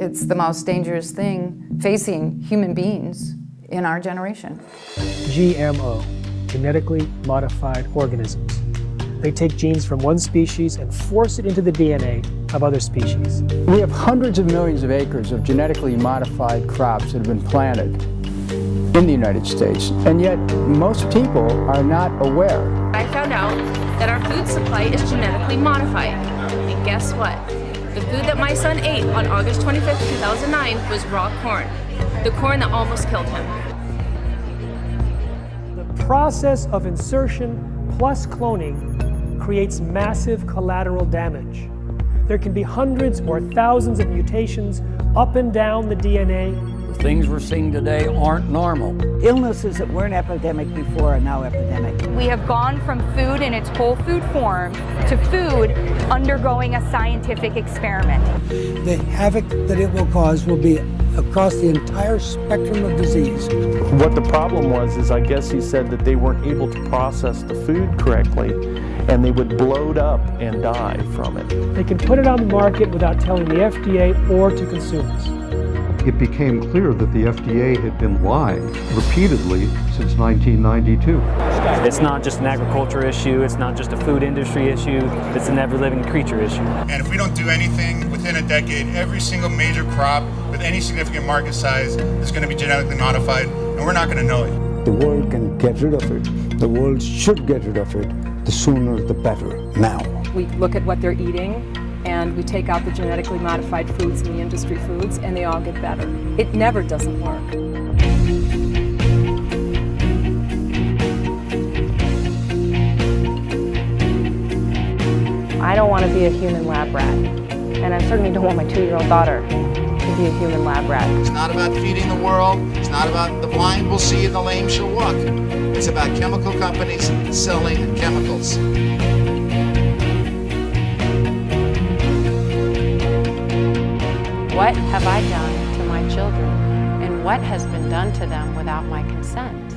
It's the most dangerous thing facing human beings in our generation. GMO, genetically modified organisms. They take genes from one species and force it into the DNA of other species. We have hundreds of millions of acres of genetically modified crops that have been planted in the United States, and yet most people are not aware. I found out that our food supply is genetically modified. And guess what? The food that my son ate on August 25th, 2009 was raw corn. The corn that almost killed him. The process of insertion plus cloning creates massive collateral damage. There can be hundreds or thousands of mutations up and down the DNA. The things we're seeing today aren't normal. Illnesses that weren't epidemic before are now epidemic. We have gone from food in its whole food form to food undergoing a scientific experiment. The havoc that it will cause will be across the entire spectrum of disease. What the problem was is I guess he said that they weren't able to process the food correctly and they would bloat up and die from it. They can put it on the market without telling the FDA or to consumers. It became clear that the FDA had been lying repeatedly since 1992. It's not just an agriculture issue, it's not just a food industry issue, it's an ever-living creature issue. And if we don't do anything within a decade, every single major crop with any significant market size is going to be genetically modified, and we're not going to know it. The world can get rid of it. The world should get rid of it. The sooner the better, now. We look at what they're eating, and we take out the genetically modified foods and the industry foods, and they all get better. It never doesn't work. I don't want to be a human lab rat, and I certainly don't want my 2-year-old daughter to be a human lab rat. It's not about feeding the world. It's not about the blind will see and the lame shall walk. It's about chemical companies selling chemicals. What have I done to my children, and what has been done to them without my consent?